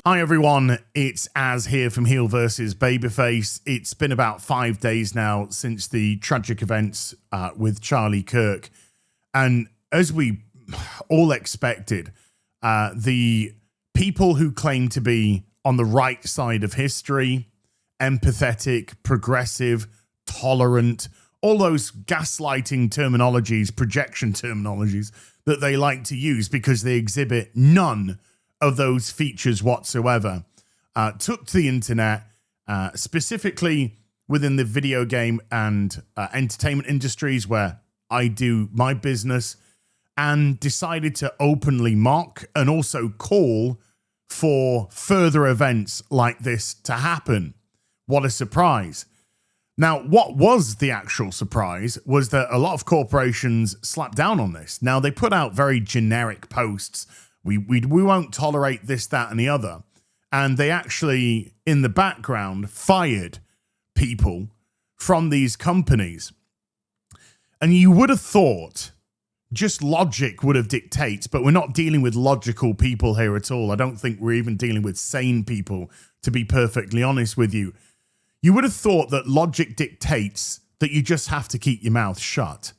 Hi everyone, it's Az here from HeelvsBabyface. It's been about 5 days now since the tragic events with Charlie Kirk. And as we all expected, the people who claim to be on the right side of history, empathetic, progressive, tolerant, all those gaslighting terminologies, projection terminologies that they like to use because they exhibit none of those features whatsoever, took to the internet, specifically within the video game and entertainment industries where I do my business, and decided to openly mock and also call for further events like this to happen. What a surprise. Now, what was the actual surprise was that a lot of corporations slapped down on this. Now, they put out very generic posts. We won't tolerate this, that, and the other. And they actually, in the background, fired people from these companies. And you would have thought just logic would have dictated, but we're not dealing with logical people here at all. I don't think we're even dealing with sane people, to be perfectly honest with you. You would have thought that logic dictates that you just have to keep your mouth shut,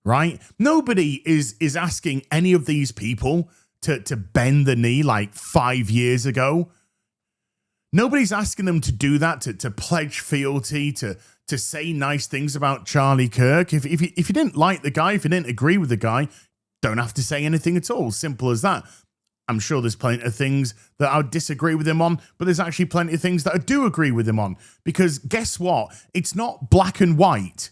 right? Nobody is asking any of these people to bend the knee like 5 years ago. Nobody's asking them to do that, to pledge fealty, to say nice things about Charlie Kirk. If you didn't like the guy, if you didn't agree with the guy, don't have to say anything at all. Simple as that. I'm sure there's plenty of things that I would disagree with him on, but there's actually plenty of things that I do agree with him on. Because guess what? It's not black and white.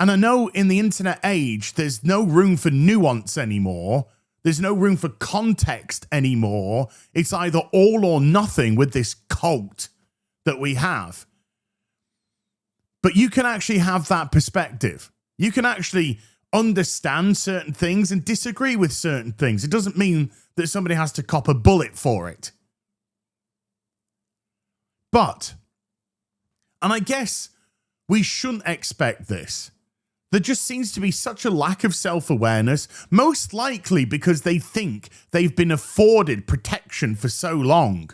And I know in the internet age, there's no room for nuance anymore. There's no room for context anymore. It's either all or nothing with this cult that we have. But you can actually have that perspective. You can actually understand certain things and disagree with certain things. It doesn't mean that somebody has to cop a bullet for it. But, and I guess we shouldn't expect this. There just seems to be such a lack of self-awareness, most likely because they think they've been afforded protection for so long.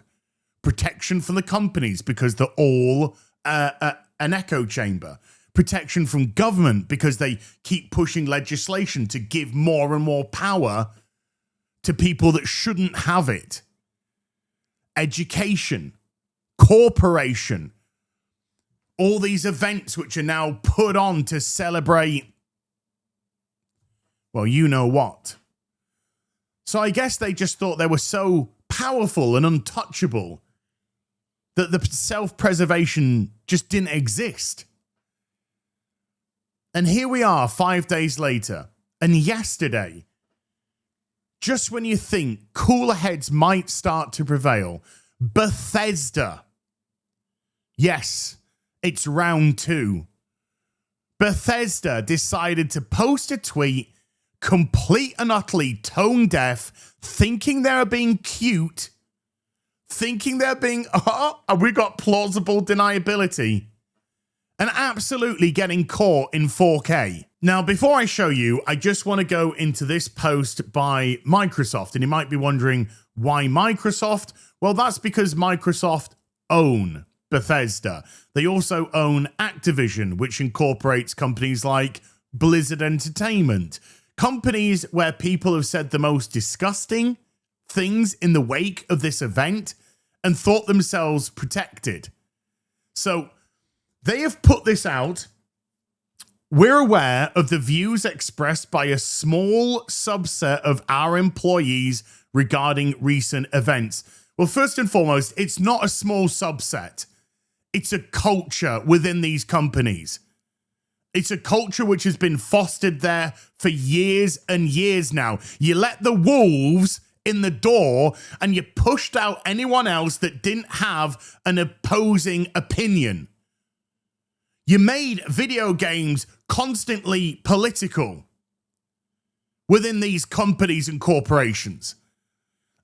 Protection from the companies because they're all an echo chamber. Protection from government because they keep pushing legislation to give more and more power to people that shouldn't have it. Education, corporation, all these events which are now put on to celebrate, well, you know what. So I guess they just thought they were so powerful and untouchable that the self-preservation just didn't exist. And here we are 5 days later. And yesterday, just when you think cooler heads might start to prevail, Bethesda. Yes, it's round 2. Bethesda decided to post a tweet, complete and utterly tone deaf, thinking they're being cute, thinking they're being, we got plausible deniability, and absolutely getting caught in 4K. Now, before I show you, I just want to go into this post by Microsoft. And you might be wondering, why Microsoft? Well, that's because Microsoft own Bethesda. They also own Activision, which incorporates companies like Blizzard Entertainment. Companies where people have said the most disgusting things in the wake of this event and thought themselves protected. So they have put this out. We're aware of the views expressed by a small subset of our employees regarding recent events. Well, first and foremost, it's not a small subset. It's a culture within these companies. It's a culture which has been fostered there for years and years now. You let the wolves in the door and you pushed out anyone else that didn't have an opposing opinion. You made video games constantly political within these companies and corporations.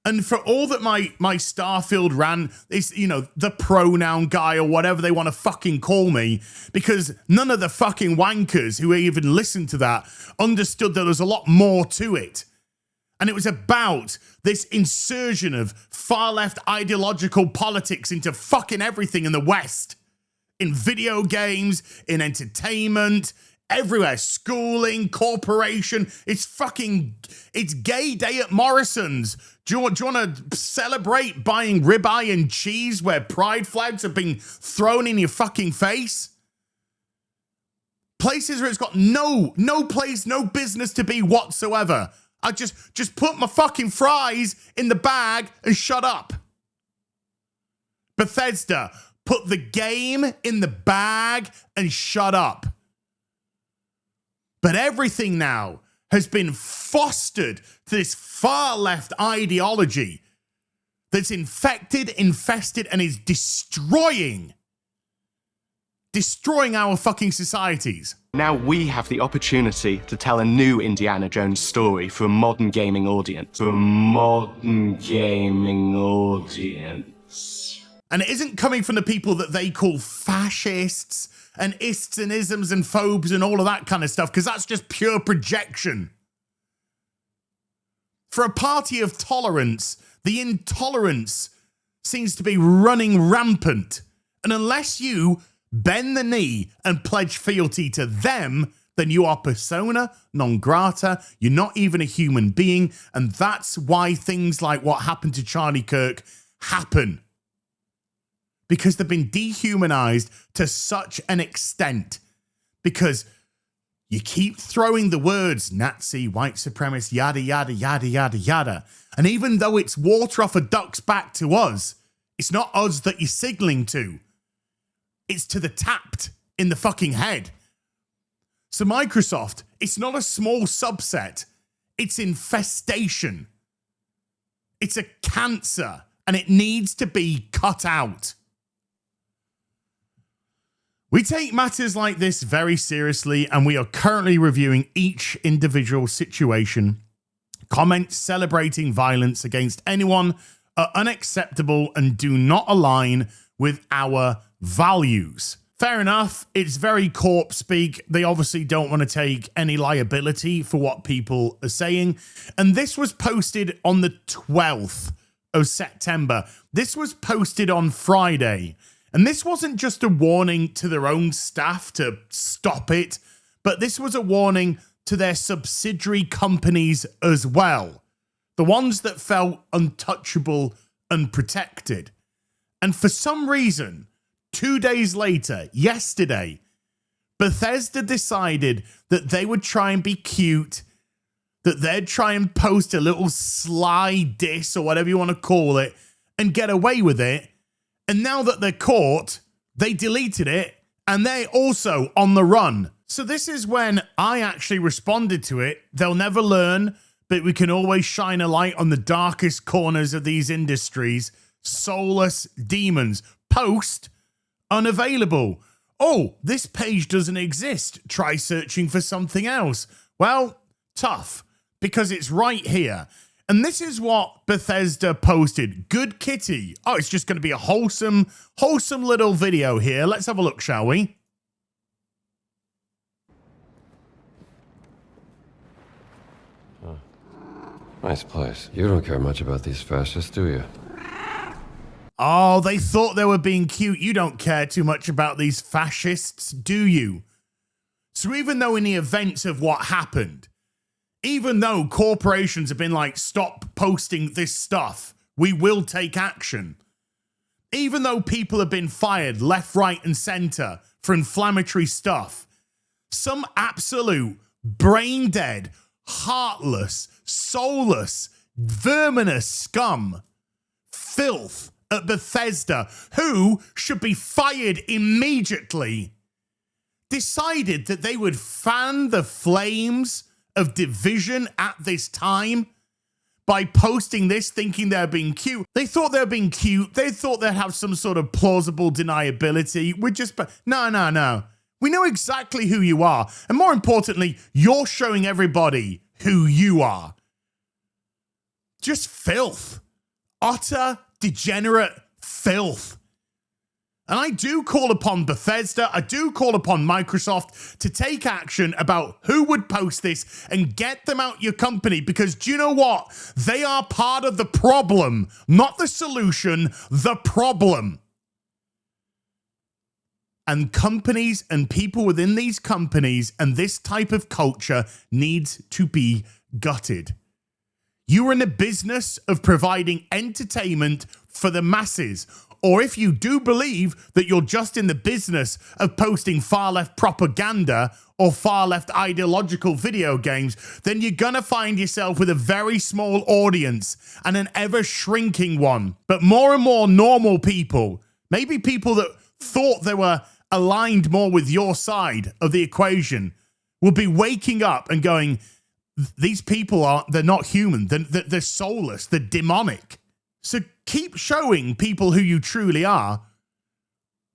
And for all that my Starfield ran is, the pronoun guy or whatever they want to fucking call me, because none of the fucking wankers who even listened to that understood that there's a lot more to it. And it was about this insertion of far-left ideological politics into fucking everything in the West. In video games, in entertainment, everywhere. Schooling, corporation. It's gay day at Morrison's. Do you want to celebrate buying ribeye and cheese where pride flags have been thrown in your fucking face? Places where it's got no place, no business to be whatsoever. I just put my fucking fries in the bag and shut up. Bethesda, put the game in the bag and shut up. But everything now has been fostered to this far-left ideology that's infected, infested, and is destroying our fucking societies. Now we have the opportunity to tell a new Indiana Jones story for a modern gaming audience. And it isn't coming from the people that they call fascists and ists and isms and phobes and all of that kind of stuff, because that's just pure projection. For a party of tolerance, the intolerance seems to be running rampant. And unless you bend the knee and pledge fealty to them, then you are persona non grata. You're not even a human being. And that's why things like what happened to Charlie Kirk happen. Because they've been dehumanized to such an extent. Because you keep throwing the words Nazi, white supremacist, yada, yada, yada, yada, yada. And even though it's water off a duck's back to us, it's not us that you're signaling to. It's to the tapped in the fucking head. So Microsoft, it's not a small subset. It's infestation. It's a cancer, and it needs to be cut out. We take matters like this very seriously, and we are currently reviewing each individual situation. Comments celebrating violence against anyone are unacceptable and do not align with our values. Fair enough, it's very corp speak. They obviously don't want to take any liability for what people are saying. And this was posted on the 12th of September. This was posted on Friday. And this wasn't just a warning to their own staff to stop it, but this was a warning to their subsidiary companies as well. The ones that felt untouchable and protected. And for some reason, 2 days later, yesterday, Bethesda decided that they would try and be cute, that they'd try and post a little sly diss or whatever you want to call it and get away with it. And now that they're caught, they deleted it and they're also on the run. So this is when I actually responded to it. They'll never learn, but we can always shine a light on the darkest corners of these industries. Soulless demons. Post unavailable. Oh, this page doesn't exist. Try searching for something else. Well, tough, because it's right here. And this is what Bethesda posted. Good kitty. Oh, it's just going to be a wholesome little video here. Let's have a look, shall we? Oh. Nice place. You don't care much about these fascists, do you? Oh, they thought they were being cute. You don't care too much about these fascists, do you? So even though in the events of what happened, even though corporations have been like, stop posting this stuff, we will take action. Even though people have been fired left, right, and center for inflammatory stuff, some absolute brain-dead, heartless, soulless, verminous scum, filth at Bethesda, who should be fired immediately, decided that they would fan the flames of division at this time by posting this, thinking they're being cute. They thought they were being cute. They thought they'd have some sort of plausible deniability. No. We know exactly who you are. And more importantly, you're showing everybody who you are. Just filth. Utter degenerate filth. And I do call upon Bethesda, I do call upon Microsoft to take action about who would post this and get them out your company, because do you know what? They are part of the problem, not the solution, the problem. And companies and people within these companies and this type of culture needs to be gutted. You are in the business of providing entertainment for the masses. Or if you do believe that you're just in the business of posting far-left propaganda or far-left ideological video games, then you're going to find yourself with a very small audience and an ever-shrinking one. But more and more normal people, maybe people that thought they were aligned more with your side of the equation, will be waking up and going, these people they're not human, they're soulless, they're demonic. So keep showing people who you truly are.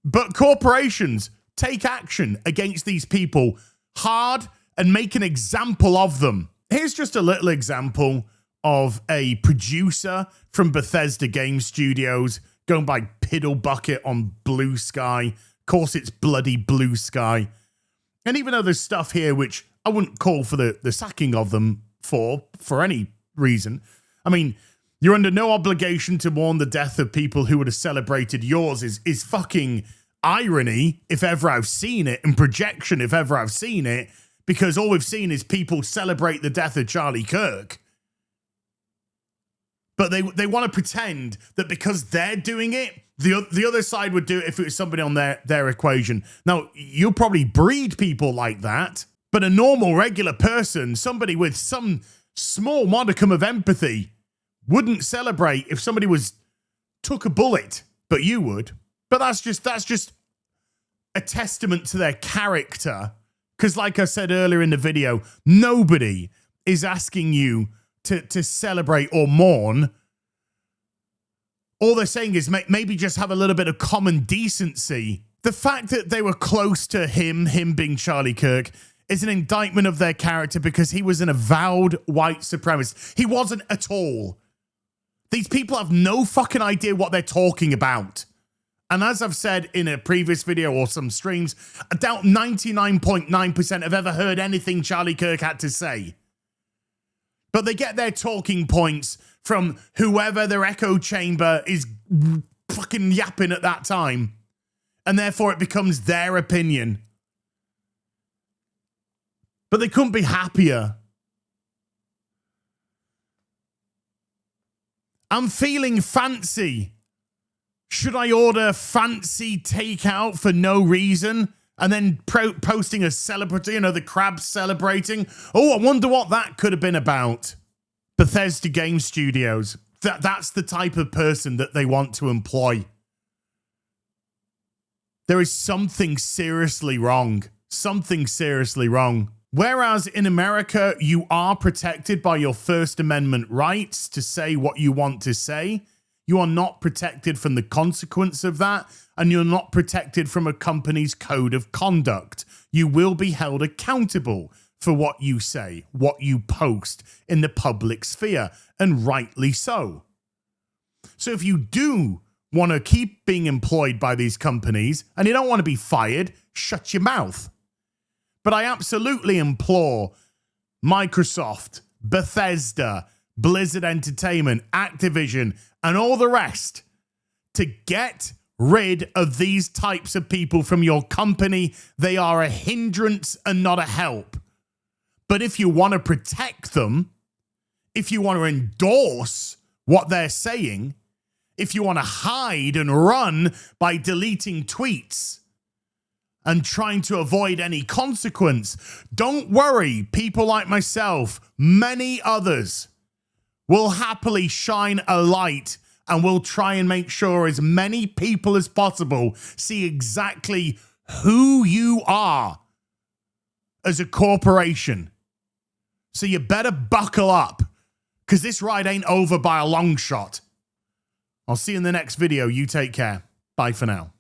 But corporations, take action against these people hard and make an example of them. Here's just a little example of a producer from Bethesda Game Studios going by Piddle Bucket on Blue Sky. Of course, it's bloody Blue Sky. And even though there's stuff here which I wouldn't call for the sacking of them for any reason. I mean, you're under no obligation to mourn the death of people who would have celebrated yours is fucking irony, if ever I've seen it, and projection, if ever I've seen it, because all we've seen is people celebrate the death of Charlie Kirk. But they want to pretend that because they're doing it, the other side would do it if it was somebody on their equation. Now, you'll probably breed people like that, but a normal, regular person, somebody with some small modicum of empathy, wouldn't celebrate if somebody took a bullet, but you would. But that's just a testament to their character. Because like I said earlier in the video, nobody is asking you to celebrate or mourn. All they're saying is maybe just have a little bit of common decency. The fact that they were close to him being Charlie Kirk, is an indictment of their character, because he was an avowed white supremacist. He wasn't at all. These people have no fucking idea what they're talking about. And as I've said in a previous video or some streams, I doubt 99.9% have ever heard anything Charlie Kirk had to say. But they get their talking points from whoever their echo chamber is fucking yapping at that time. And therefore it becomes their opinion. But they couldn't be happier. I'm feeling fancy. Should I order fancy takeout for no reason? And then posting a celebrity, the crabs celebrating? Oh, I wonder what that could have been about. Bethesda Game Studios. That's the type of person that they want to employ. There is something seriously wrong. Something seriously wrong. Whereas in America, you are protected by your First Amendment rights to say what you want to say, you are not protected from the consequence of that, and you're not protected from a company's code of conduct. You will be held accountable for what you say, what you post in the public sphere, and rightly so. So if you do want to keep being employed by these companies, and you don't want to be fired, shut your mouth. But I absolutely implore Microsoft, Bethesda, Blizzard Entertainment, Activision, and all the rest to get rid of these types of people from your company. They are a hindrance and not a help. But if you want to protect them, if you want to endorse what they're saying, if you want to hide and run by deleting tweets and trying to avoid any consequence, don't worry. People like myself, many others, will happily shine a light and will try and make sure as many people as possible see exactly who you are as a corporation. So you better buckle up, because this ride ain't over by a long shot. I'll see you in the next video. You take care. Bye for now.